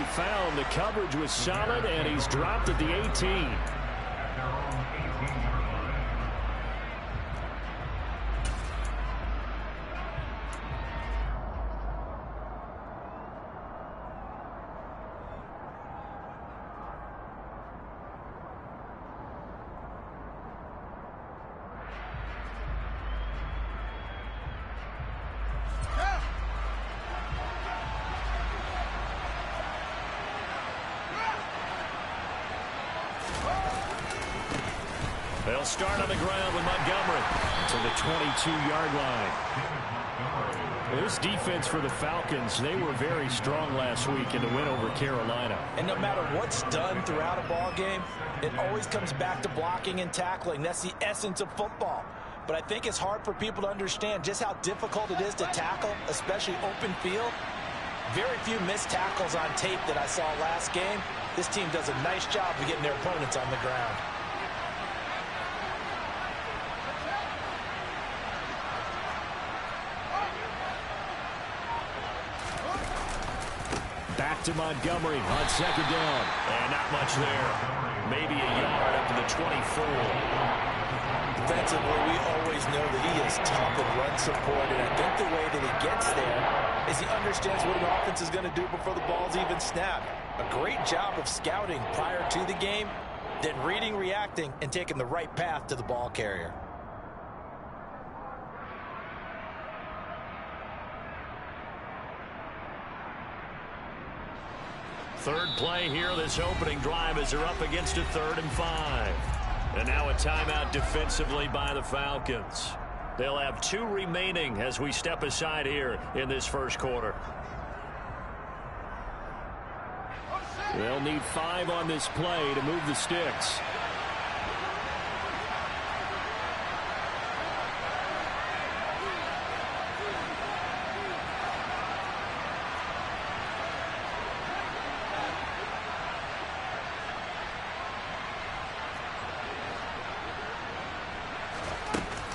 found. The coverage was solid, and he's dropped at the 18. They'll start on the ground with Montgomery to the 22-yard line. This defense for the Falcons, they were very strong last week in the win over Carolina. And no matter what's done throughout a ball game, it always comes back to blocking and tackling. That's the essence of football. But I think it's hard for people to understand just how difficult it is to tackle, especially open field. Very few missed tackles on tape that I saw last game. This team does a nice job of getting their opponents on the ground. Back to Montgomery on second down. And not much there. Maybe a yard up to the 24. Defensively, we always know that he is tough and run support, and I think the way that he gets there is he understands what an offense is going to do before the ball's even snapped. A great job of scouting prior to the game, then reading, reacting, and taking the right path to the ball carrier. Third play here, this opening drive as they're up against a 3rd and 5. And now a timeout defensively by the Falcons. They'll have 2 remaining as we step aside here in this first quarter. They'll need 5 on this play to move the sticks.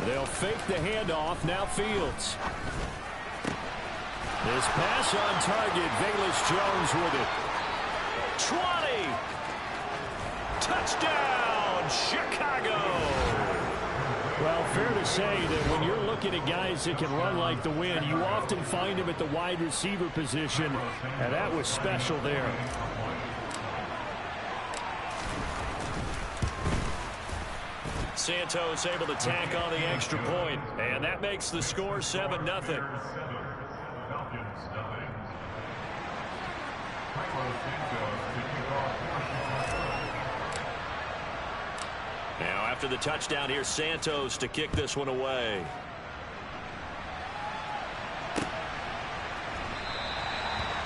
They'll fake the handoff. Now Fields. His pass on target. Velus Jones with it. 20. Touchdown, Chicago. Well, fair to say that when you're looking at guys that can run like the wind, you often find them at the wide receiver position, and that was special there. Santos able to tack on the extra point, and that makes the score 7-0. Now after the touchdown, here's Santos to kick this one away.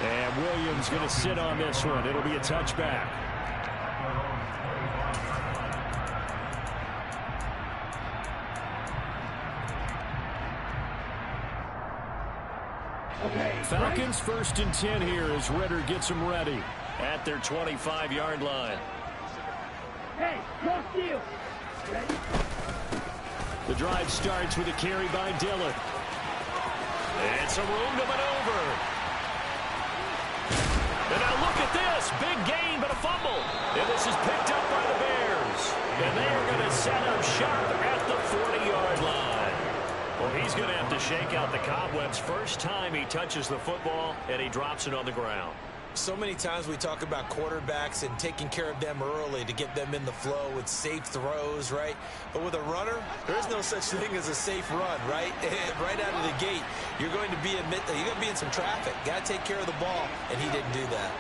And Williams going to sit on this one. It'll be a touchback. Falcons 1st and 10 here as Ritter gets them ready at their 25-yard line. Hey, go steal. The drive starts with a carry by Dillon. It's a room to maneuver. And now look at this. Big gain, but a fumble. And this is picked up by the Bears. And they are going to set up shop at the 40-yard line. Well, he's going to have to shake out the cobwebs first time he touches the football, and he drops it on the ground. So many times we talk about quarterbacks and taking care of them early to get them in the flow with safe throws, right? But with a runner, there is no such thing as a safe run, right? Right out of the gate, you're going to be in some traffic. Got to take care of the ball, and he didn't do that.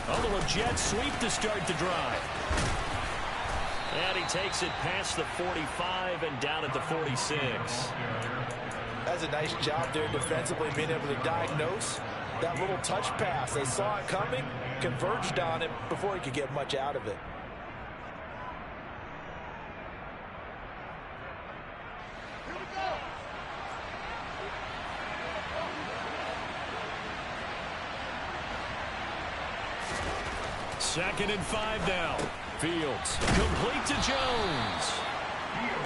A little jet sweep to start the drive. And he takes it past the 45 and down at the 46. That's a nice job there defensively, being able to diagnose that little touch pass. They saw it coming, converged on it before he could get much out of it. Here we go. 2nd and 5 now. Fields complete to Jones.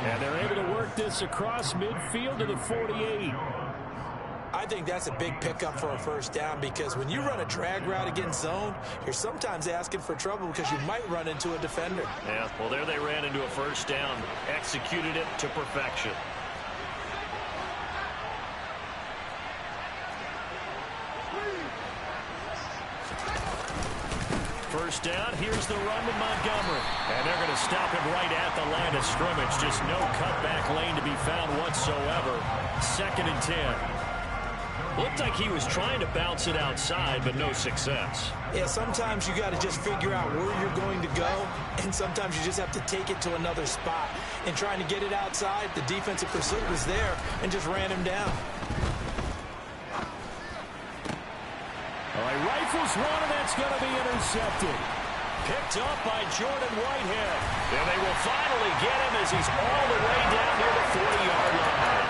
And they're able to work this across midfield to the 48. I think that's a big pickup for a first down, because when you run a drag route against zone, you're sometimes asking for trouble because you might run into a defender. Yeah, well, there they ran into a first down, executed it to perfection. First down, here's the run with Montgomery. And they're going to stop him right at the line of scrimmage. Just no cutback lane to be found whatsoever. 2nd and 10. Looked like he was trying to bounce it outside, but no success. Yeah, sometimes you got to just figure out where you're going to go, and sometimes you just have to take it to another spot. And trying to get it outside, the defensive pursuit was there and just ran him down. All right, rifles one, and that's going to be intercepted. Picked up by Jordan Whitehead. And they will finally get him as he's all the way down near the 40-yard line.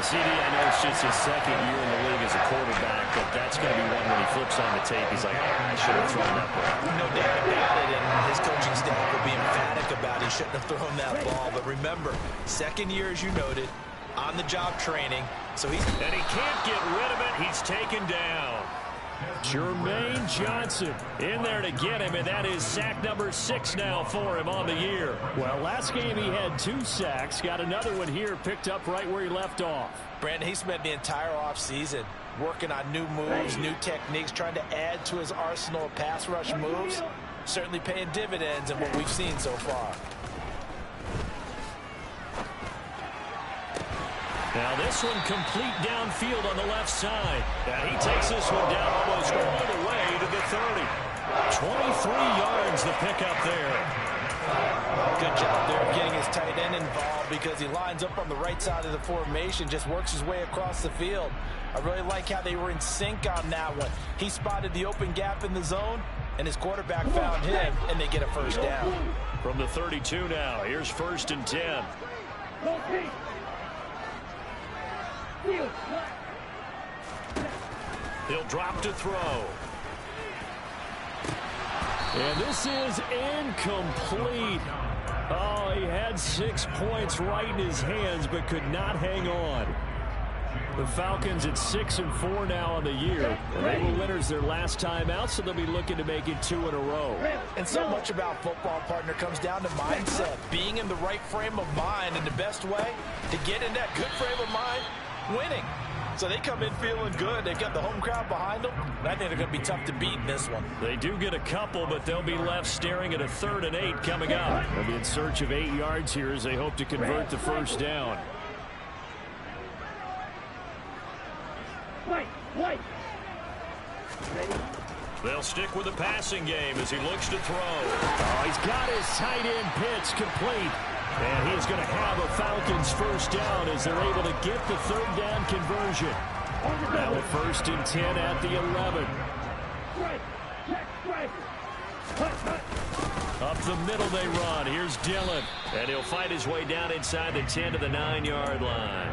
The CD, I know it's just his 2nd year in the league as a quarterback, but that's going to be one when he flips on the tape. He's like, I should have thrown that ball. No doubt about it, and his coaching staff will be emphatic about he shouldn't have thrown that ball. But remember, 2nd year, as you noted, on-the-job training. So and he can't get rid of it. He's taken down. Jermaine Johnson in there to get him, and that is sack number 6 now for him on the year. Well, last game he had 2 sacks. Got another one here, picked up right where he left off. Brandon, he spent the entire offseason working on new moves, new techniques, trying to add to his arsenal of pass rush moves. Certainly paying dividends in what we've seen so far. Now this one complete downfield on the left side. And he takes this one down almost all the way to the 30. 23 yards the pickup there. Good job there getting his tight end involved, because he lines up on the right side of the formation, just works his way across the field. I really like how they were in sync on that one. He spotted the open gap in the zone, and his quarterback found him, and they get a first down. From the 32 now, here's 1st and 10. He'll drop to throw. And this is incomplete. Oh, he had 6 points right in his hands, but could not hang on. The Falcons at 6-4 now on the year. They were winners their last time out, so they'll be looking to make it 2 in a row. And so much about football, partner, comes down to mindset. Being in the right frame of mind, and the best way to get in that good frame of mind, winning. So they come in feeling good. They've got the home crowd behind them. And I think they're going to be tough to beat in this one. They do get a couple, but they'll be left staring at a 3rd and 8 coming up. They'll be in search of 8 yards here as they hope to convert the first down. They'll stick with the passing game as he looks to throw. Oh, he's got his tight end pitch complete. And he's going to have a Falcons first down as they're able to get the 3rd down conversion. Now a 1st and 10 at the 11. Up the middle they run. Here's Dillon. And he'll fight his way down inside the 10 to the 9-yard line.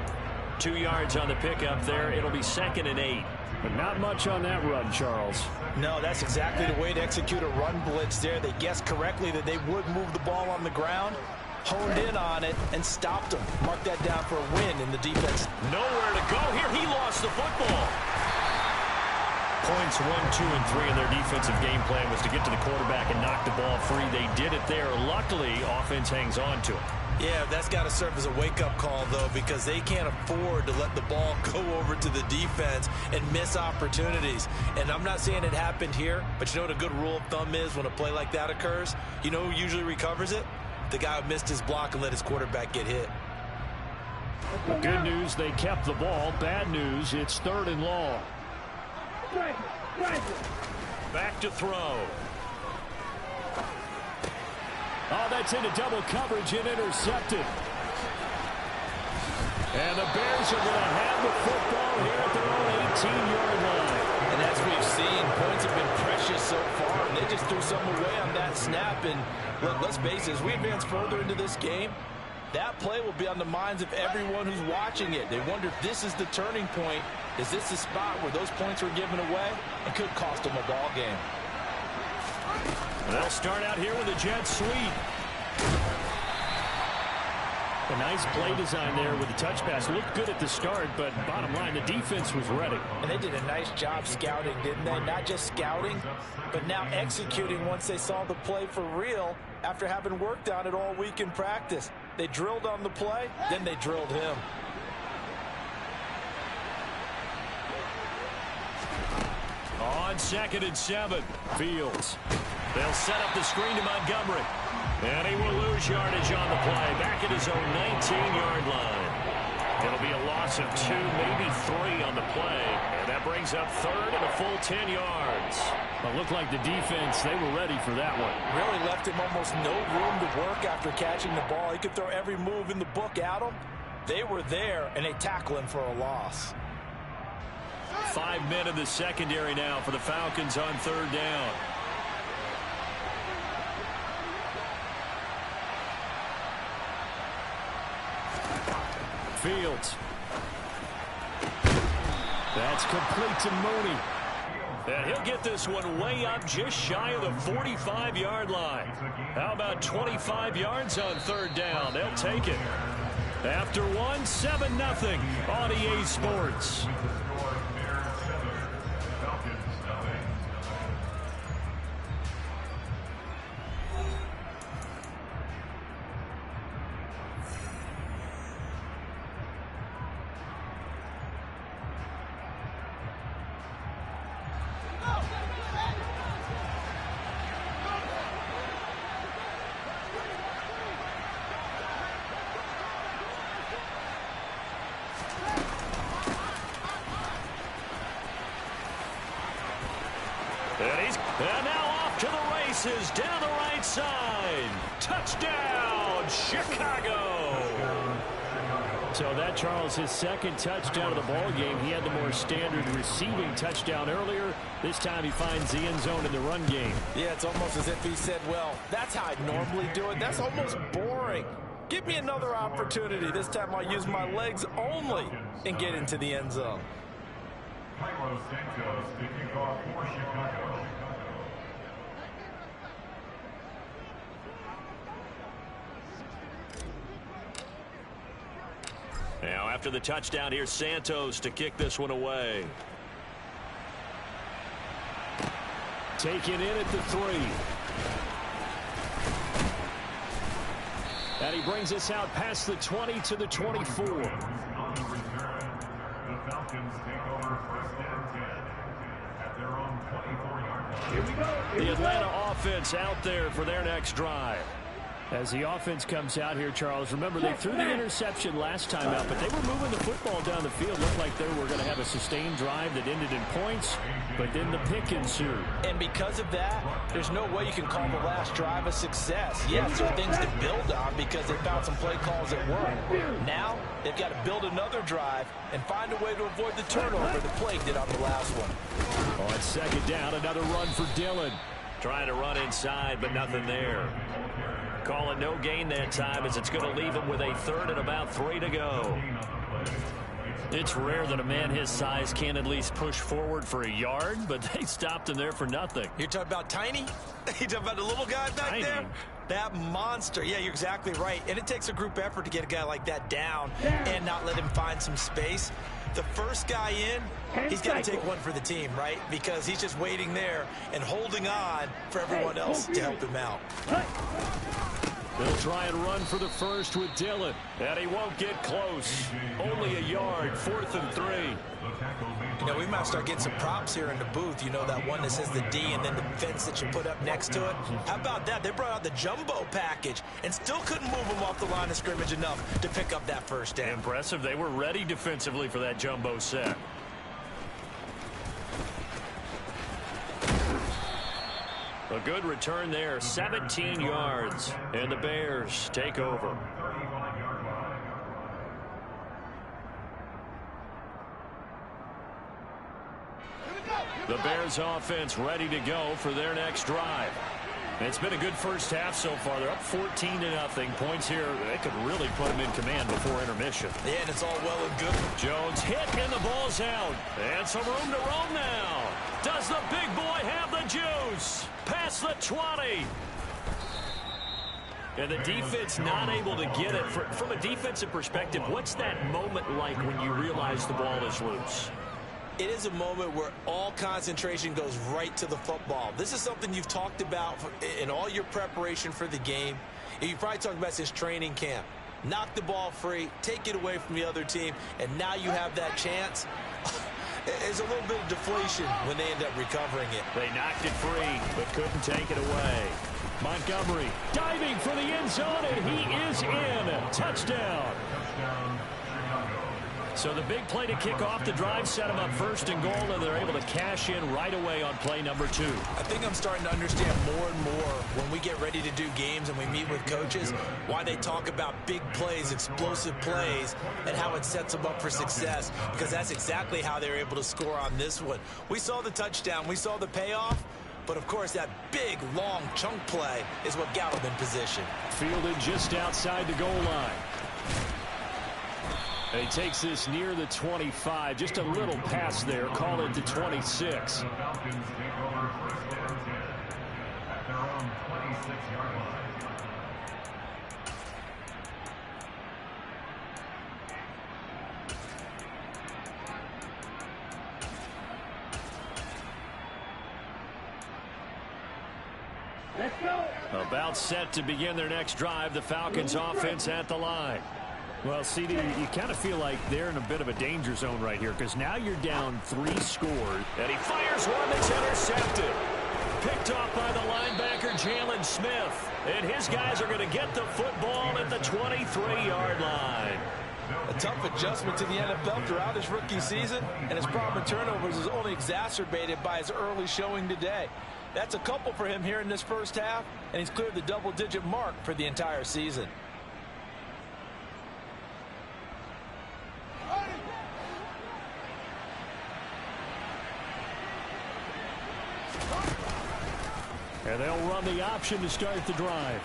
2 yards on the pickup there. It'll be 2nd and 8. But not much on that run, Charles. No, that's exactly the way to execute a run blitz there. They guessed correctly that they would move the ball on the ground, honed in on it, and stopped them. Mark that down for a win in the defense. Nowhere to go here. He lost the football. Points 1, 2, and 3 in their defensive game plan was to get to the quarterback and knock the ball free. They did it there. Luckily, offense hangs on to it. Yeah, that's got to serve as a wake-up call, though, because they can't afford to let the ball go over to the defense and miss opportunities. And I'm not saying it happened here, but you know what a good rule of thumb is when a play like that occurs? You know who usually recovers it? The guy who missed his block and let his quarterback get hit. Good news, they kept the ball. Bad news, it's 3rd and long. Back to throw. Oh, that's into double coverage and intercepted. And the Bears are going to have the football here at their own 18-yard line. And as we've seen, points have been precious so far, and they just threw some away on that snap. And let's face it, as we advance further into this game, that play will be on the minds of everyone who's watching it. They wonder if this is the turning point. Is this the spot where those points were given away? It could cost them a ball game. They'll start out here with a jet sweep. A nice play design there with the touch pass. Looked good at the start, but bottom line, the defense was ready. And they did a nice job scouting, didn't they? Not just scouting, but now executing once they saw the play for real after having worked on it all week in practice. They drilled on the play, then they drilled him. On 2nd and 7, Fields. They'll set up the screen to Montgomery. And he will lose yardage on the play, back at his own 19-yard line. It'll be a loss of 2, maybe 3 on the play. And that brings up 3rd and a full 10 yards. It looked like the defense, they were ready for that one. Really left him almost no room to work after catching the ball. He could throw every move in the book at him. They were there, and they tackle him for a loss. 5 men in the secondary now for the Falcons on 3rd down. Fields. That's complete to Mooney. And he'll get this one way up just shy of the 45-yard line. How about 25 yards on 3rd down? They'll take it. After 1, 7-0 on EA Sports. And now off to the races down the right side. Touchdown, Chicago. So that, Charles, his 2nd touchdown of the ball game. He had the more standard receiving touchdown earlier. This time he finds the end zone in the run game. Yeah, it's almost as if he said, well, that's how I normally do it. That's almost boring. Give me another opportunity. This time I'll use my legs only and get into the end zone. Now after the touchdown, here's Santos to kick this one away. Taken in at the 3. And he brings us out past the 20 to the 24. The Falcons take over 1st and 10 at their own 24-yard line. Here we go. The Atlanta offense out there for their next drive. As the offense comes out here, Charles, remember they threw the interception last time out, but they were moving the football down the field. Looked like they were going to have a sustained drive that ended in points, but then the pick ensued. And because of that, there's no way you can call the last drive a success. Yes, there are things to build on because they found some play calls that work. Now, they've got to build another drive and find a way to avoid the turnover the play did on the last one. On 2nd down, another run for Dillon. Trying to run inside, but nothing there. Calling no gain that time as it's going to leave him with a 3rd and about 3 to go. It's rare that a man his size can at least push forward for a yard, but they stopped him there for nothing. You're talking about Tiny? You're talking about the little guy back Tiny. there? That monster. Yeah, you're exactly right. And it takes a group effort to get a guy like that down and not let him find some space. The first guy in, he's got to take one for the team, right? Because he's just waiting there and holding on for everyone else to help him out. They'll try and run for the first with Dillon, and he won't get close. Only a yard, 4th and 3. You know, we might start getting some props here in the booth. You know, that one that says the D and then the fence that you put up next to it. How about that? They brought out the jumbo package and still couldn't move him off the line of scrimmage enough to pick up that first down. Impressive. They were ready defensively for that jumbo set. A good return there, 17 yards, and the Bears take over. The Bears offense ready to go for their next drive. It's been a good first half so far. They're up 14-0. Points here, they could really put them in command before intermission. Yeah, and it's all well and good. Jones hit, and the ball's out. And some room to roam now. Does the big boy have the juice? Past the 20. And the defense not able to get it. From a defensive perspective, what's that moment like when you realize the ball is loose? It is a moment where all concentration goes right to the football. This is something you've talked about in all your preparation for the game. And you've probably talked about since training camp. Knock the ball free, take it away from the other team, and now you have that chance. There's a little bit of deflation when they end up recovering it. They knocked it free, but couldn't take it away. Montgomery diving for the end zone, and he is in. Touchdown. So the big play to kick off the drive set them up first and goal, and they're able to cash in right away on play number 2. I think I'm starting to understand more and more when we get ready to do games and we meet with coaches why they talk about big plays, explosive plays, and how it sets them up for success, because that's exactly how they were able to score on this one. We saw the touchdown. We saw the payoff. But, of course, that big, long chunk play is what got him in position. Fielded just outside the goal line. And he takes this near the 25. Just a little pass there. Call it to 26. The Falcons take over first and 10 at their own 26-yard line. Let's go. About set to begin their next drive. The Falcons offense at the line. Well, CD, you kind of feel like they're in a bit of a danger zone right here, because now you're down 3 scores. And he fires one that's intercepted. Picked off by the linebacker, Jalen Smith. And his guys are going to get the football at the 23-yard line. A tough adjustment to the NFL throughout his rookie season, and his problem with turnovers is only exacerbated by his early showing today. That's a couple for him here in this first half, and he's cleared the double-digit mark for the entire season. And they'll run the option to start the drive.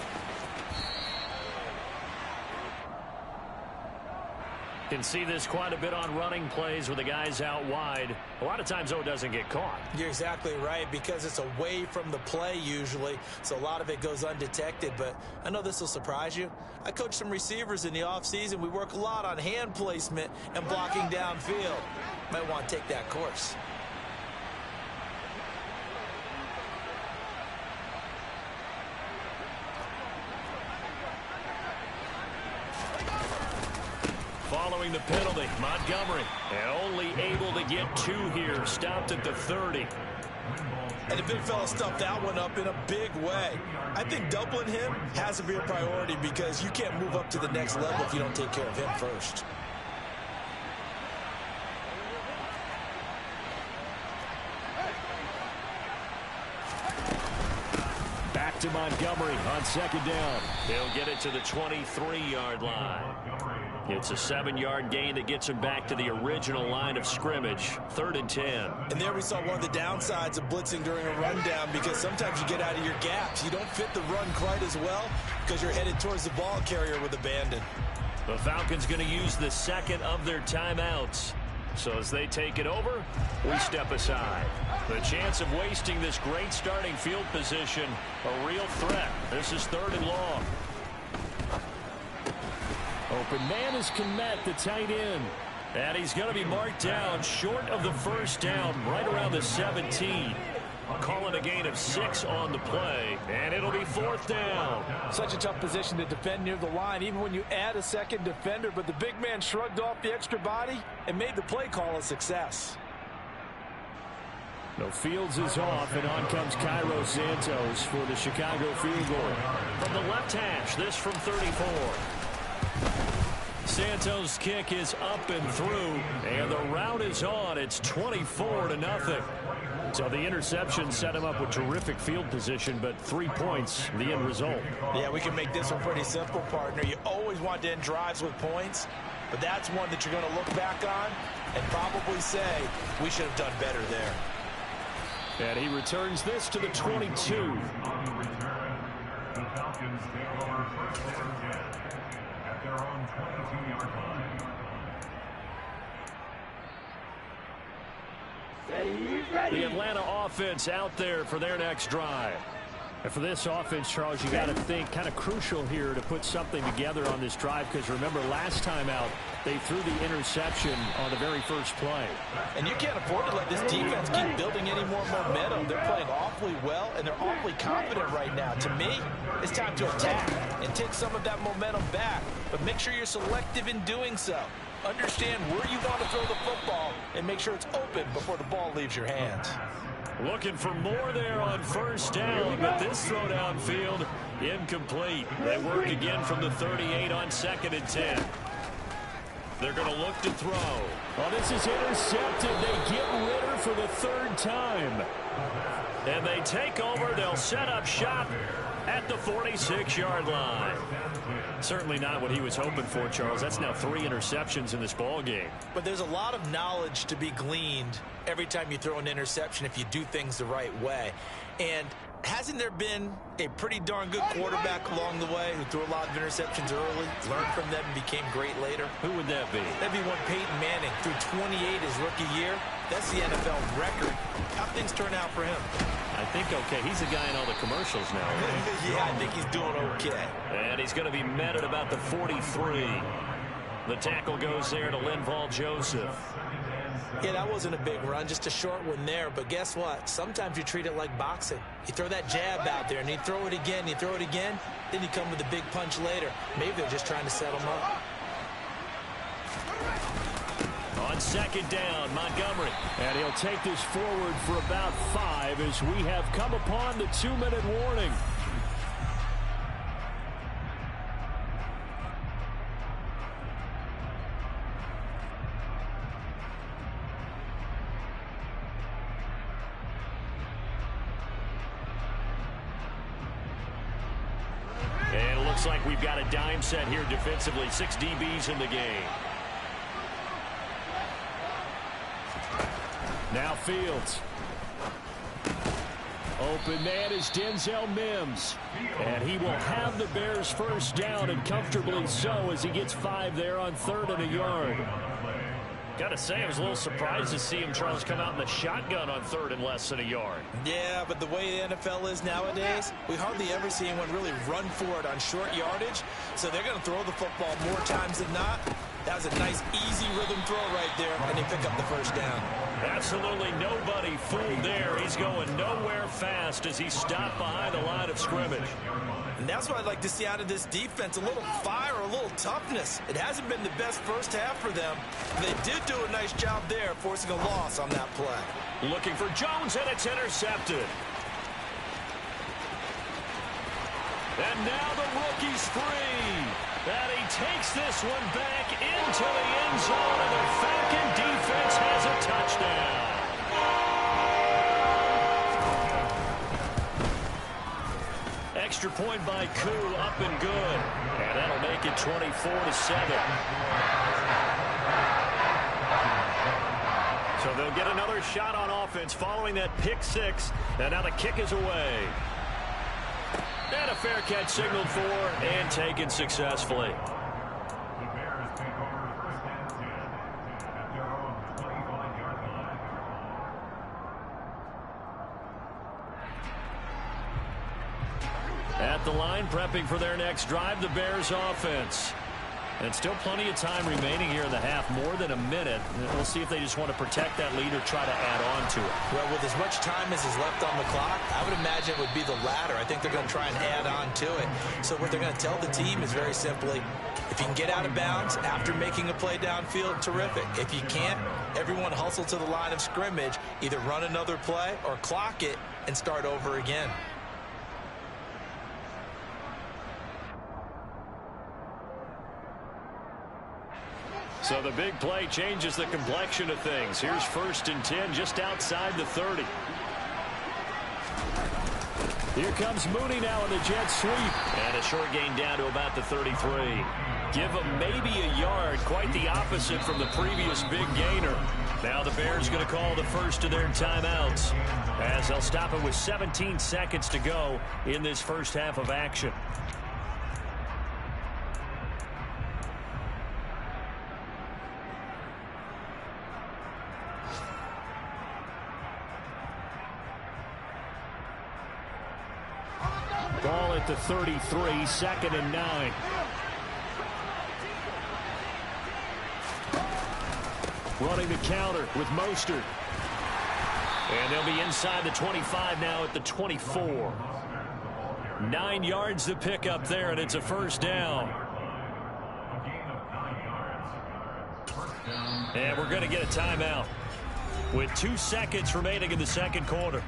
Can see this quite a bit on running plays with the guys out wide. A lot of times, though, it doesn't get caught. You're exactly right, because it's away from the play usually, so a lot of it goes undetected. But I know this will surprise you. I coach some receivers in the offseason. We work a lot on hand placement and blocking downfield. Might want to take that course. Following the penalty, Montgomery, and only able to get 2 here, stopped at the 30. And the big fella stuffed that one up in a big way. I think doubling him has to be a priority, because you can't move up to the next level if you don't take care of him first. Back to Montgomery on second down. They'll get it to the 23-yard line. It's a 7-yard gain that gets him back to the original line of scrimmage. 3rd and 10. And there we saw one of the downsides of blitzing during a rundown, because sometimes you get out of your gaps. You don't fit the run quite as well because you're headed towards the ball carrier with abandon. The Falcons going to use the second of their timeouts. So as they take it over, we step aside. The chance of wasting this great starting field position, a real threat. This is 3rd and long. Open man is Kmet, the tight end. And he's going to be marked down short of the first down, right around the 17. Calling a gain of 6 on the play, and it'll be 4th down. Such a tough position to defend near the line, even when you add a second defender, but the big man shrugged off the extra body and made the play call a success. No, Fields is off, and on comes Cairo Santos for the Chicago field goal. From the left hash, this from 34. Santos' kick is up and through, and the route is on. It's 24-0. So the interception set him up with terrific field position, but 3 points, the end result. Yeah, we can make this one pretty simple, partner. You always want to end drives with points, but that's one that you're going to look back on and probably say, we should have done better there. And he returns this to the 22. On the return, the Falcons take over first and 10 at their own 22-yard line. Ready, ready. The Atlanta offense out there for their next drive. And for this offense, Charles, you got to think kind of crucial here to put something together on this drive, because remember last time out they threw the interception on the very first play. And you can't afford to let this defense keep building any more momentum. They're playing awfully well, and they're awfully confident right now. To me, it's time to attack and take some of that momentum back, but make sure you're selective in doing so. Understand where you want to throw the football and make sure it's open before the ball leaves your hands. Looking for more there on first down, but this throw downfield incomplete. They work again from the 38 on 2nd and 10. They're going to look to throw. Oh, this is intercepted. They get Ritter for the 3rd time. And they take over. They'll set up shop at the 46-yard line. Certainly not what he was hoping for, Charles. That's now 3 interceptions in this ball game. But there's a lot of knowledge to be gleaned every time you throw an interception if you do things the right way. And hasn't there been a pretty darn good quarterback along the way who threw a lot of interceptions early, learned from them, and became great later? Who would that be? That'd be one Peyton Manning threw 28 his rookie year. That's the NFL record. How things turn out for him? I think okay. He's the guy in all the commercials now. Yeah, I think he's doing okay. And he's going to be met at about the 43. The tackle goes there to Linval Joseph. Yeah, that wasn't a big run, just a short one there. But guess what? Sometimes you treat it like boxing. You throw that jab out there, and you throw it again, you throw it again, then you come with a big punch later. Maybe they're just trying to set him up. On 2nd down, Montgomery. And he'll take this forward for about 5 as we have come upon the 2-minute warning. And it looks like we've got a dime set here defensively. 6 DBs in the game. Now Fields. Open man is Denzel Mims. And he will have the Bears first down, and comfortably so, as he gets 5 there on 3rd and a yard. Got to say, I was a little surprised to see him, Charles, come out in the shotgun on 3rd and less than a yard. Yeah, but the way the NFL is nowadays, we hardly ever see anyone really run for it on short yardage. So they're going to throw the football more times than not. That was a nice, easy rhythm throw right there, and they pick up the first down. Absolutely nobody fooled there. He's going nowhere fast as he stopped behind the line of scrimmage. And that's what I'd like to see out of this defense, a little fire, a little toughness. It hasn't been the best first half for them. They did do a nice job there, forcing a loss on that play. Looking for Jones, and it's intercepted. And now the rookie's free. And he takes this one back into the end zone, and the Falcon defense has a touchdown. Extra point by Koo, up and good. And that'll make it 24-7. So they'll get another shot on offense following that pick 6. And now the kick is away. And a fair catch signaled for and taken successfully. The Bears take over 1st and 10 at their own 25-yard line. At the line, prepping for their next drive, the Bears offense. And still plenty of time remaining here in the half, more than a minute. We'll see if they just want to protect that lead or try to add on to it. Well, with as much time as is left on the clock, I would imagine it would be the latter. I think they're going to try and add on to it. So what they're going to tell the team is very simply, if you can get out of bounds after making a play downfield, terrific. If you can't, everyone hustle to the line of scrimmage, either run another play or clock it and start over again. So the big play changes the complexion of things. Here's 1st and 10 just outside the 30. Here comes Mooney now in the jet sweep. And a short gain down to about the 33. Give him maybe a yard. Quite the opposite from the previous big gainer. Now the Bears going to call the first of their timeouts, as they'll stop it with 17 seconds to go in this first half of action. Ball at the 33, second and 9. Running the counter with Mostert. And they'll be inside the 25 now at the 24. 9 yards to pick up there, and it's a first down. And we're going to get a timeout with 2 seconds remaining in the second quarter.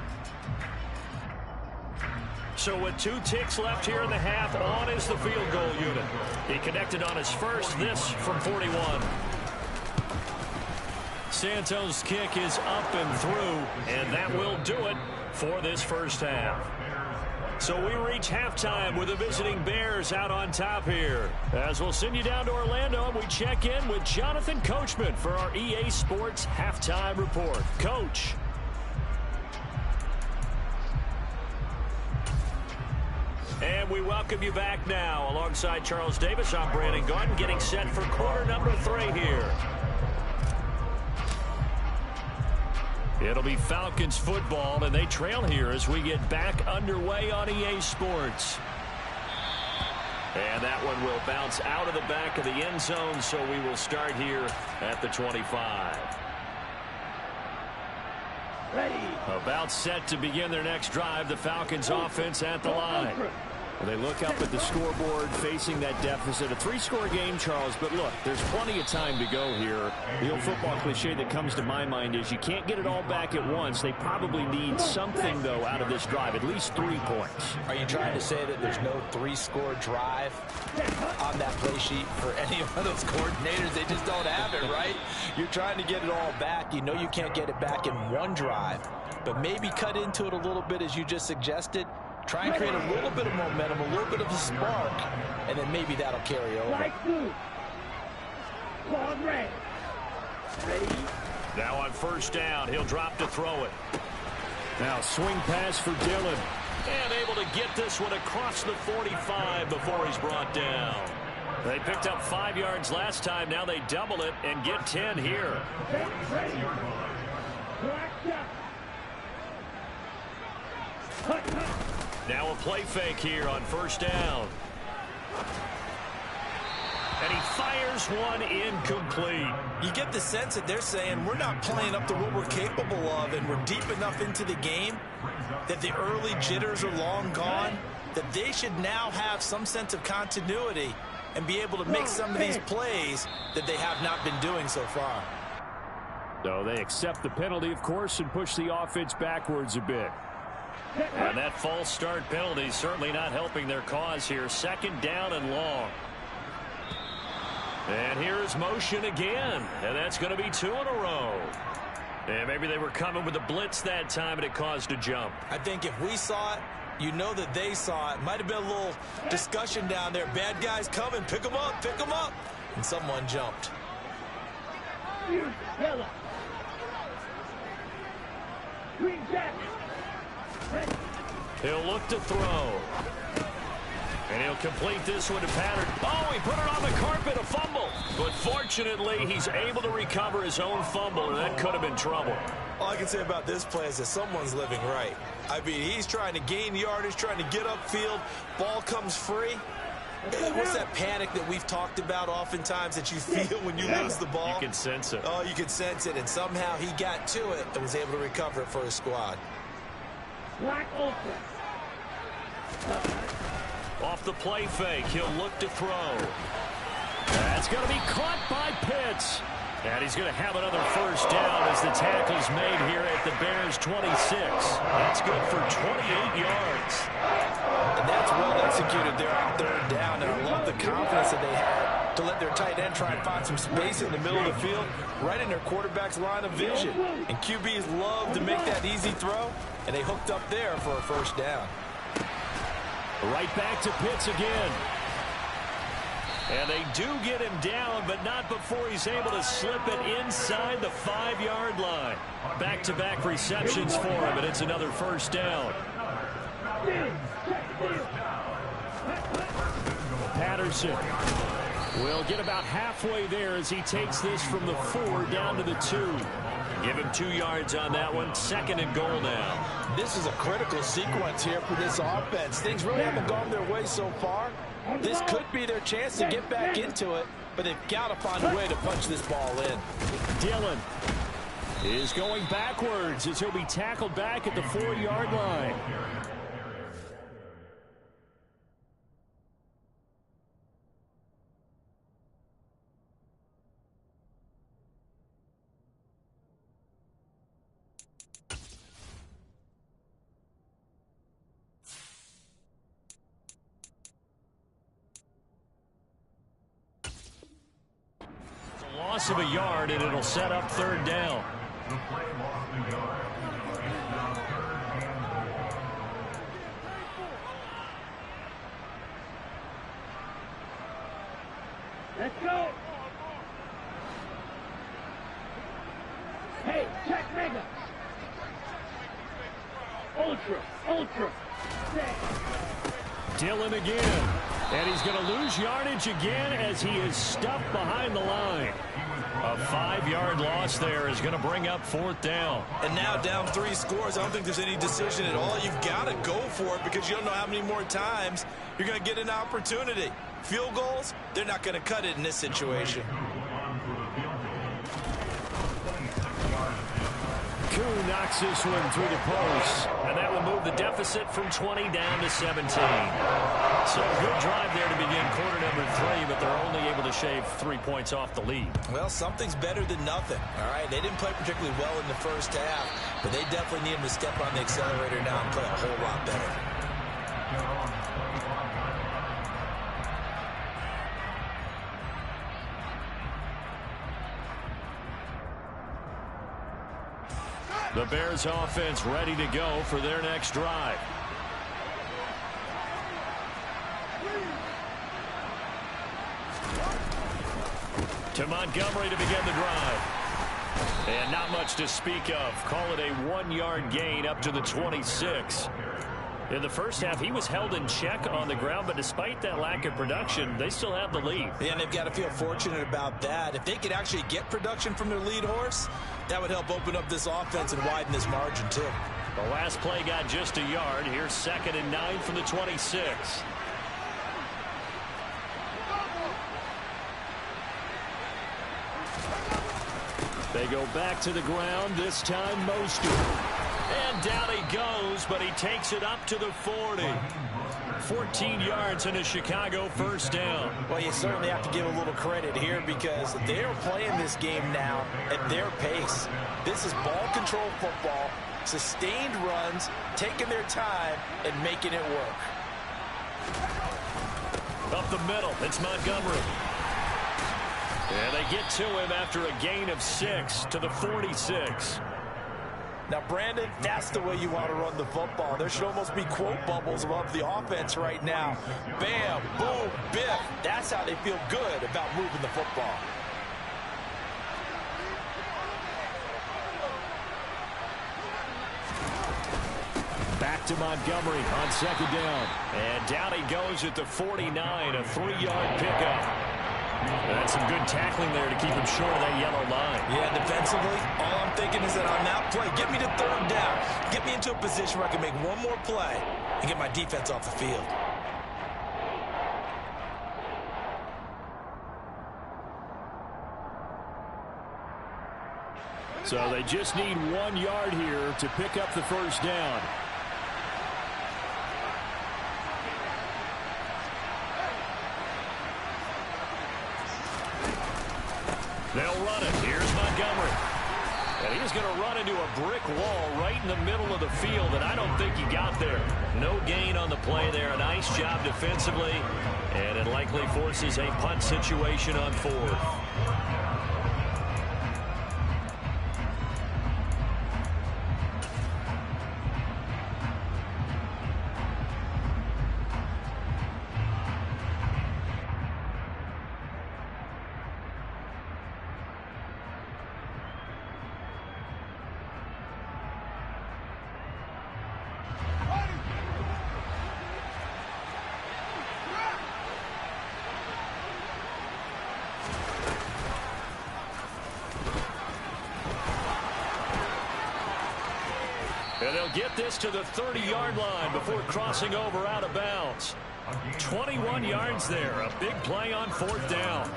So with 2 ticks left here in the half, on is the field goal unit. He connected on his first, this from 41. Santos' kick is up and through, and that will do it for this first half. So we reach halftime with the visiting Bears out on top here. As we'll send you down to Orlando, we check in with Jonathan Coachman for our EA Sports Halftime Report. Coach. And we welcome you back now. Alongside Charles Davis, I'm Brandon Garden, getting set for quarter number 3 here. It'll be Falcons football, and they trail here as we get back underway on EA Sports. And that one will bounce out of the back of the end zone, so we will start here at the 25. Ready. About set to begin their next drive, the Falcons offense at the line. Well, they look up at the scoreboard facing that deficit. A 3-score game, Charles, but look, there's plenty of time to go here. The old football cliche that comes to my mind is you can't get it all back at once. They probably need something, though, out of this drive, at least 3 points. Are you trying to say that there's no 3-score drive on that play sheet for any of those coordinators? They just don't have it, right? You're trying to get it all back. You know you can't get it back in one drive, but maybe cut into it a little bit as you just suggested. Try and create a little bit of momentum, a little bit of a spark, and then maybe that'll carry over. Ready. Now on first down, he'll drop to throw it. Now swing pass for Dillon. And able to get this one across the 45 before he's brought down. They picked up 5 yards last time. Now they double it and get 10 here. Ready. Now a play fake here on first down. And he fires one incomplete. You get the sense that they're saying we're not playing up to what we're capable of, and we're deep enough into the game that the early jitters are long gone, that they should now have some sense of continuity and be able to make some of these plays that they have not been doing so far. So they accept the penalty, of course, and push the offense backwards a bit. And that false start penalty certainly not helping their cause here. Second down and long. And here's motion again. And that's going to be 2 in a row. And maybe they were coming with a blitz that time, and it caused a jump. I think if we saw it, you know that they saw it. Might have been a little discussion down there. Bad guys coming. Pick them up. Pick them up. And someone jumped. Yellow. Green jacket. He'll look to throw. And he'll complete this one to Patterson. Oh, he put it on the carpet, a fumble. But fortunately, he's able to recover his own fumble, and that could have been trouble. All I can say about this play is that someone's living right. I mean, he's trying to gain yardage, trying to get upfield. Ball comes free. What's that panic that we've talked about oftentimes that you feel when you lose the ball? You can sense it. Oh, you can sense it, and somehow he got to it and was able to recover it for his squad. Black open. Off the play fake, he'll look to throw. That's going to be caught by Pitts. And he's going to have another first down as the tackle's made here at the Bears' 26. That's good for 28 yards. And that's well executed there on third down. And I love the confidence that they had to let their tight end try and find some space in the middle of the field, right in their quarterback's line of vision. And QBs love to make that easy throw, and they hooked up there for a first down. Right back to Pitts again. And they do get him down, but not before he's able to slip it inside the 5-yard line. Back-to-back receptions for him, and it's another first down. Patterson will get about halfway there as he takes this from the 4 down to the 2. Give him 2 yards on that one. 2nd and goal now. This is a critical sequence here for this offense. Things really haven't gone their way so far. This could be their chance to get back into it, but they've got to find a way to punch this ball in. Dillon is going backwards as he'll be tackled back at the 4-yard line. Loss of a yard, and it'll set up 3rd down. The play lost a yard. It's now 3rd and goal. Let's go. Hey, check mega. Ultra. Dillon again. And he's going to lose yardage again as he is stuffed behind the line. A 5-yard loss there is going to bring up 4th down. And now down 3 scores. I don't think there's any decision at all. You've got to go for it because you don't know how many more times you're going to get an opportunity. Field goals, they're not going to cut it in this situation. Koo knocks this one through the post, and that will move the deficit from 20 down to 17. So a good drive there to begin quarter number 3, but they're only able to shave 3 points off the lead. Well, something's better than nothing, all right? They didn't play particularly well in the first half, but they definitely need them to step on the accelerator now and play a whole lot better. The Bears offense ready to go for their next drive. To Montgomery to begin the drive. And not much to speak of. Call it a 1-yard gain up to the 26. In the first half, he was held in check on the ground, but despite that lack of production, they still have the lead. Yeah, and they've got to feel fortunate about that. If they could actually get production from their lead horse, that would help open up this offense and widen this margin, too. The last play got just a yard. Here's 2nd and 9 from the 26. They go back to the ground, this time Mostert. And down he goes, but he takes it up to the 40. 14 yards and a Chicago 1st down. Well, you certainly have to give a little credit here because they're playing this game now at their pace. This is ball control football, sustained runs, taking their time, and making it work. Up the middle, it's Montgomery. And they get to him after a gain of 6 to the 46. Now, Brandon, that's the way you want to run the football. There should almost be quote bubbles above the offense right now. Bam, boom, biff. That's how they feel good about moving the football. Back to Montgomery on 2nd down. And down he goes at the 49, a 3-yard pickup. That's some good tackling there to keep him short of that yellow line. Yeah, defensively, all I'm thinking is that on that play, get me to 3rd down. Get me into a position where I can make one more play and get my defense off the field. So they just need 1 yard here to pick up the 1st down. They'll run it. Here's Montgomery. And he's going to run into a brick wall right in the middle of the field, and I don't think he got there. No gain on the play there. A nice job defensively, and it likely forces a punt situation on 4th. And they'll get this to the 30-yard line before crossing over out of bounds. 21 yards there. A big play on 4th down.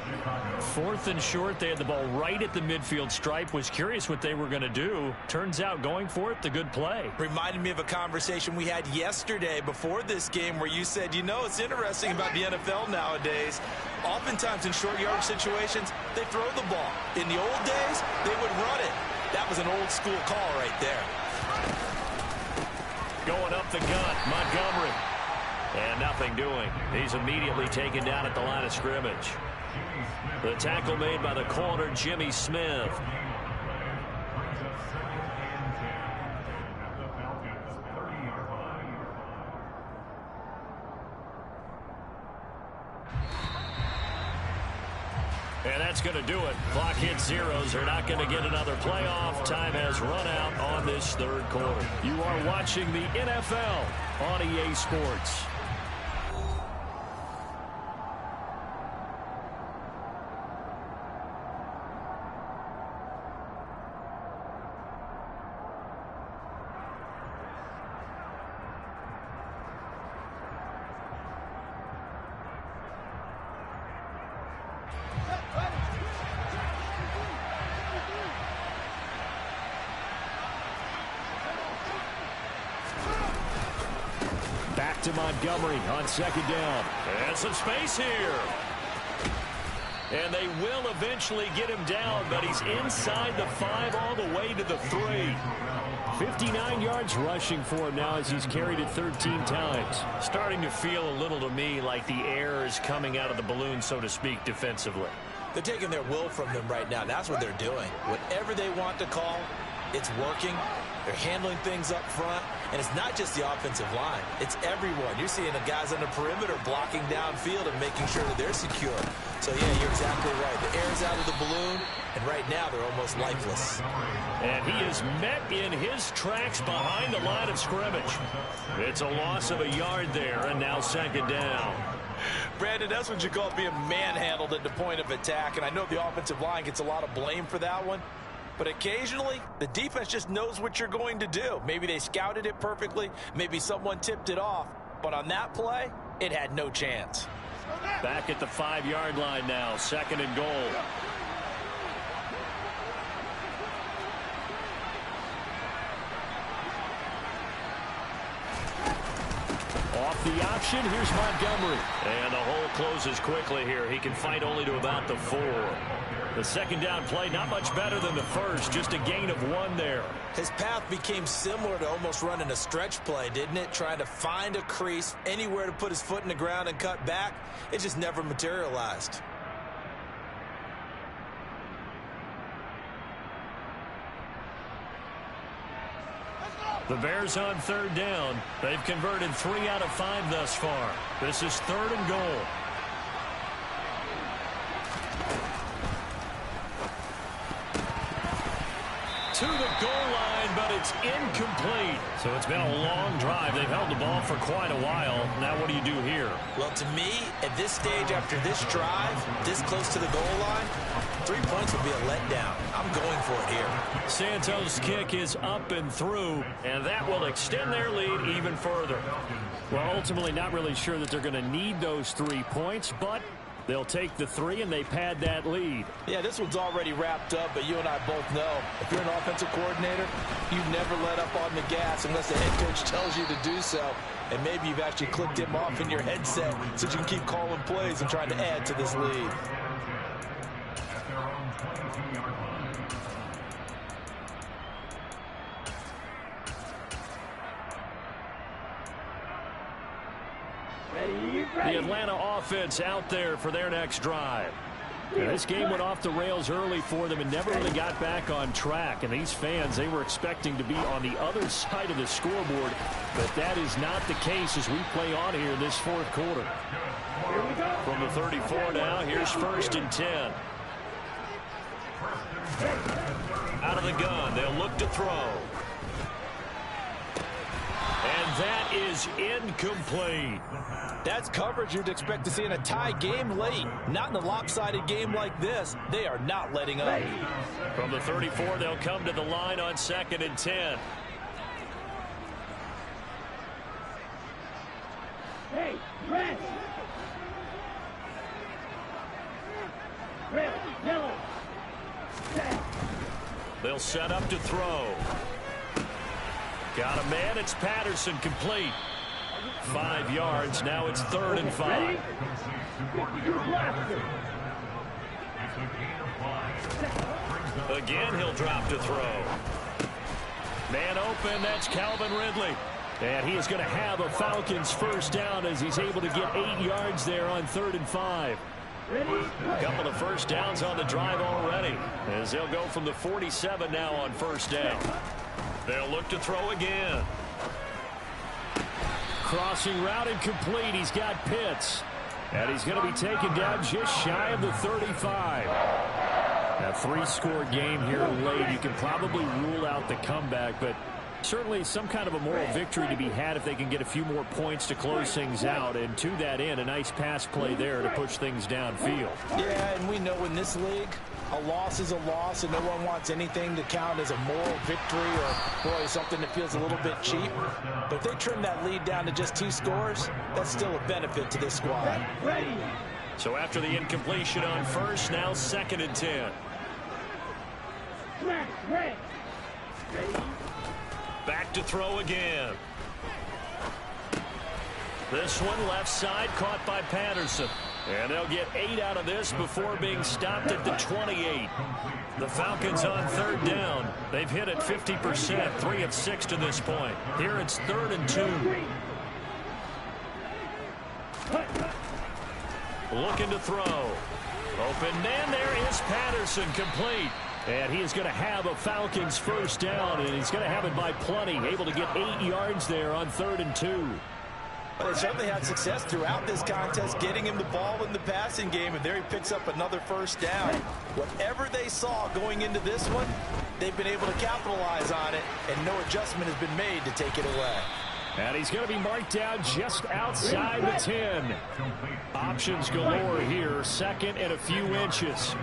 4th and short. They had the ball right at the midfield stripe. Was curious what they were going to do. Turns out going for it, the good play. Reminded me of a conversation we had yesterday before this game where you said, you know, it's interesting about the NFL nowadays. Oftentimes in short yardage situations, they throw the ball. In the old days, they would run it. That was an old school call right there. Going up the gut, Montgomery. And nothing doing. He's immediately taken down at the line of scrimmage. The tackle made by the corner, Jimmy Smith. And that's going to do it. Clock hits zeros. They're not going to get another playoff. Time has run out on this 3rd quarter. You are watching the NFL on EA Sports. Back to Montgomery on 2nd down. And some space here. And they will eventually get him down, but he's inside the 5 all the way to the 3. 59 yards rushing for him now as he's carried it 13 times. Starting to feel a little to me like the air is coming out of the balloon, so to speak, defensively. They're taking their will from them right now. That's what they're doing. Whatever they want to call, it's working. They're handling things up front. And it's not just the offensive line. It's everyone. You're seeing the guys on the perimeter blocking downfield and making sure that they're secure. So, yeah, you're exactly right. The air's out of the balloon, and right now they're almost lifeless. And he is met in his tracks behind the line of scrimmage. It's a loss of a yard there, and now 2nd down. Brandon, that's what you call being manhandled at the point of attack. And I know the offensive line gets a lot of blame for that one. But occasionally, the defense just knows what you're going to do. Maybe they scouted it perfectly. Maybe someone tipped it off. But on that play, it had no chance. Back at the 5-yard line now, 2nd and goal. Off the option, here's Montgomery. And the hole closes quickly here. He can fight only to about the 4. The 2nd down play, not much better than the first, just a gain of 1 there. His path became similar to almost running a stretch play, didn't it? Trying to find a crease, anywhere to put his foot in the ground and cut back. It just never materialized. The Bears on 3rd down. They've converted 3 out of 5 thus far. This is 3rd and goal. To the goal line, but it's incomplete. So it's been a long drive. They've held the ball for quite a while. Now what do you do here? Well, to me, at this stage after this drive, this close to the goal line, 3 points would be a letdown. I'm going for it here. Santos' kick is up and through, and that will extend their lead even further. Well, ultimately not really sure that they're going to need those 3 points, but they'll take the 3 and they pad that lead. Yeah, this one's already wrapped up, but you and I both know if you're an offensive coordinator, you never let up on the gas unless the head coach tells you to do so. And maybe you've actually clicked him off in your headset so you can keep calling plays and trying to add to this lead. The Atlanta offense out there for their next drive. Now, this game went off the rails early for them and never really got back on track. And these fans, they were expecting to be on the other side of the scoreboard. But that is not the case as we play on here in this 4th quarter. From the 34 now, here's 1st and 10. Out of the gun, they'll look to throw. And that is incomplete. That's coverage you'd expect to see in a tie game late. Not in a lopsided game like this. They are not letting up. From the 34, they'll come to the line on 2nd and 10. Hey, rest. Red, yellow. Set. They'll set up to throw. Got a man. It's Patterson, complete. 5 yards. Now it's 3rd and 5. Again, he'll drop to throw. Man open. That's Calvin Ridley. And he is going to have a Falcons first down as he's able to get 8 yards there on 3rd and 5. A couple of first downs on the drive already, as they'll go from the 47 now on first down. They'll look to throw again. Crossing route incomplete. He's got Pitts. And he's going to be taken down just shy of the 35. A 3-score game here late. You can probably rule out the comeback, but certainly some kind of a moral victory to be had if they can get a few more points to close things out. And to that end, a nice pass play there to push things downfield. Yeah, and we know in this league, a loss is a loss, and no one wants anything to count as a moral victory or, boy, something that feels a little bit cheap. But if they trim that lead down to just 2 scores, that's still a benefit to this squad. So after the incompletion on first, now 2nd and 10. Back to throw again. This one left side, caught by Patterson. And they'll get 8 out of this before being stopped at the 28. The Falcons on 3rd down. They've hit it 50%, 3 of 6 to this point. Here it's 3rd and 2. Looking to throw. Open man, there is Patterson, complete. And he is going to have a Falcons first down, and he's going to have it by plenty. Able to get 8 yards there on 3rd and 2. Well, they certainly had success throughout this contest, getting him the ball in the passing game, and there he picks up another first down. Whatever they saw going into this one, they've been able to capitalize on it, and no adjustment has been made to take it away. And he's going to be marked down just outside the 10. Options galore here, 2nd and a few inches.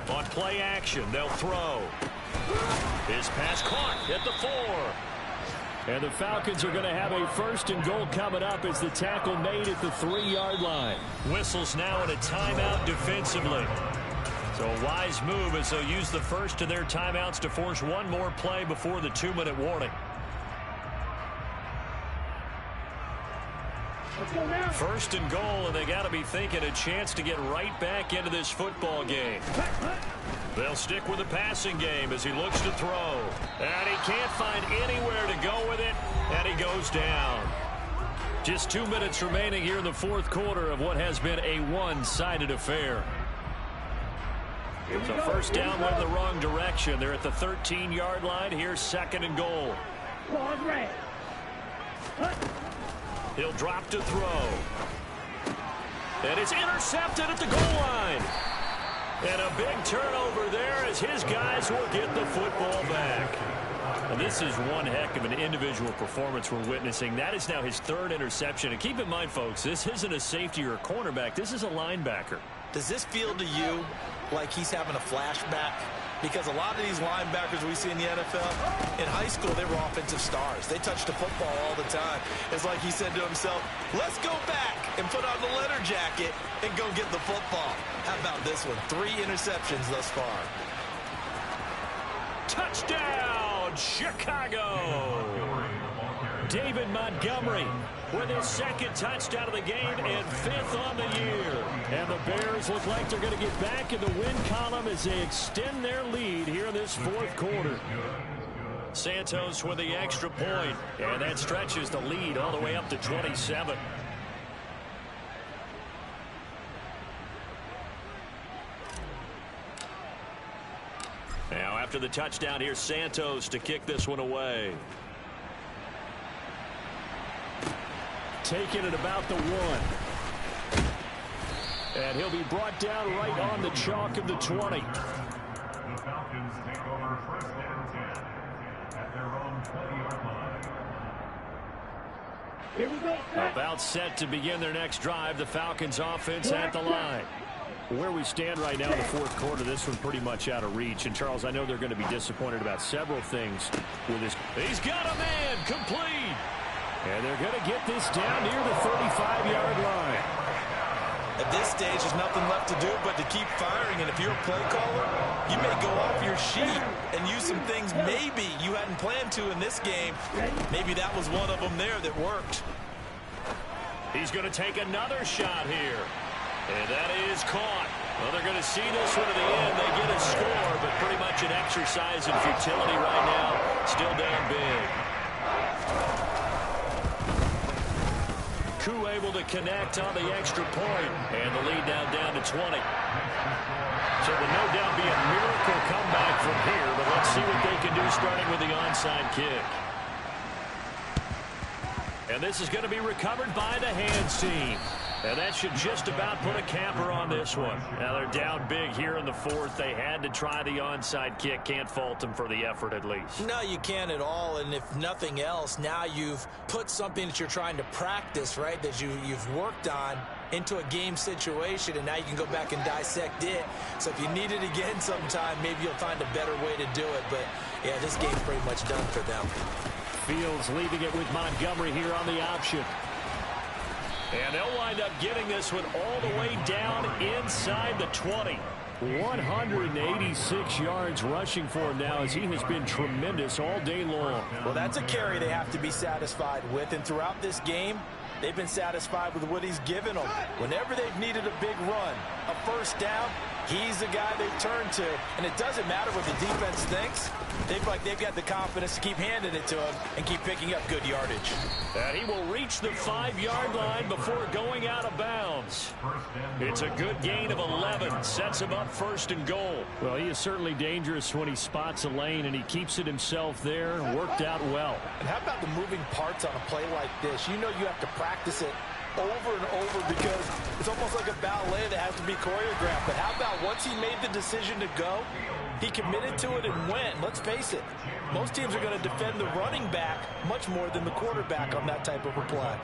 On play action, they'll throw. His pass caught at the 4. And the Falcons are going to have a 1st and goal coming up as the tackle made at the 3-yard line. Whistles now in a timeout defensively. So a wise move as they'll use the first of their timeouts to force one more play before the 2-minute warning. 1st and goal, and they got to be thinking a chance to get right back into this football game. They'll stick with the passing game as he looks to throw. And he can't find anywhere to go with it, and he goes down. Just 2 minutes remaining here in the 4th quarter of what has been a one-sided affair. So first down went the wrong direction. They're at the 13-yard line. Here's 2nd and goal. He'll drop to throw. And it's intercepted at the goal line. And a big turnover there as his guys will get the football back. And this is one heck of an individual performance we're witnessing. That is now his 3rd interception. And keep in mind, folks, this isn't a safety or a cornerback. This is a linebacker. Does this feel to you like he's having a flashback? Because a lot of these linebackers we see in the NFL, in high school, they were offensive stars. They touched the football all the time. It's like he said to himself, let's go back and put on the leather jacket and go get the football. How about this one? 3 interceptions thus far. Touchdown, Chicago! David Montgomery with his 2nd touchdown of the game and 5th on the year. And the Bears look like they're going to get back in the win column as they extend their lead here in this 4th quarter. Santos with the extra point, and that stretches the lead all the way up to 27. Now after the touchdown, here's Santos to kick this one away. Taking it about the 1. And he'll be brought down right on the chalk of the 20. The Falcons take over 1st and 10 at their own 20-yard line. Here we go. About set to begin their next drive. The Falcons offense at the line. Where we stand right now in the fourth quarter, this one pretty much out of reach. And, Charles, I know they're going to be disappointed about several things with this. He's got a man complete. And they're going to get this down near the 35-yard line. At this stage, there's nothing left to do but to keep firing. And if you're a play caller, you may go off your sheet and use some things maybe you hadn't planned to in this game. Maybe that was one of them there that worked. He's going to take another shot here. And that is caught. Well, they're going to see this one to the end. They get a score, but pretty much an exercise in futility right now. Still down big. Koo able to connect on the extra point. And the lead now down to 20. So will no doubt be a miracle comeback from here, but let's see what they can do starting with the onside kick. And this is going to be recovered by the hands team. And that should just about put a capper on this one. Now they're down big here in the fourth. They had to try the onside kick. Can't fault them for the effort at least. No, you can't at all. And if nothing else, now you've put something that you're trying to practice, right, that you've worked on into a game situation, and now you can go back and dissect it. So if you need it again sometime, maybe you'll find a better way to do it. But, yeah, this game's pretty much done for them. Fields leaving it with Montgomery here on the option. And they'll wind up getting this one all the way down inside the 20. 186 yards rushing for him now as he has been tremendous all day long. Well, that's a carry they have to be satisfied with. And throughout this game, they've been satisfied with what he's given them. Whenever they've needed a big run, a first down, he's the guy they've turned to. And it doesn't matter what the defense thinks. They've got the confidence to keep handing it to him and keep picking up good yardage. And he will reach the 5-yard line before going out of bounds. It's a good gain of 11. Sets him up first and goal. Well, he is certainly dangerous when he spots a lane, and he keeps it himself there. Worked out well. And how about the moving parts on a play like this? You know you have to practice it over and over because it's almost like a ballet that has to be choreographed. But how about once he made the decision to go, he committed to it and went. Let's face it, most teams are going to defend the running back much more than the quarterback on that type of a play.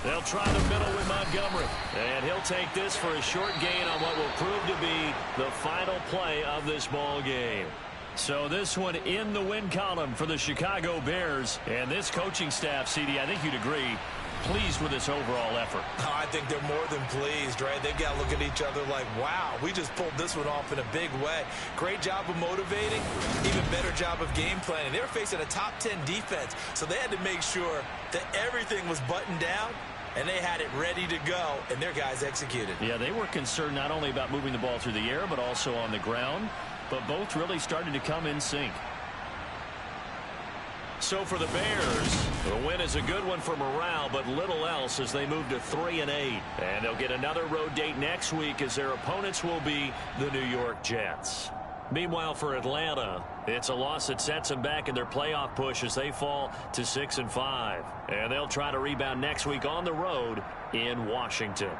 They'll try the middle with Montgomery. And he'll take this for a short gain on what will prove to be the final play of this ball game. So this one in the win column for the Chicago Bears. And this coaching staff, CD, I think you'd agree, pleased with this overall effort. Oh, I think they're more than pleased, right? They've got to look at each other like, wow, we just pulled this one off in a big way. Great job of motivating, even better job of game planning. They were facing a top 10 defense, so they had to make sure that everything was buttoned down, and they had it ready to go, and their guys executed. Yeah, they were concerned not only about moving the ball through the air, but also on the ground, but both really started to come in sync. So for the Bears, the win is a good one for morale, but little else as they move to 3-8. And they'll get another road date next week as their opponents will be the New York Jets. Meanwhile, for Atlanta, it's a loss that sets them back in their playoff push as they fall to 6-5. And they'll try to rebound next week on the road in Washington.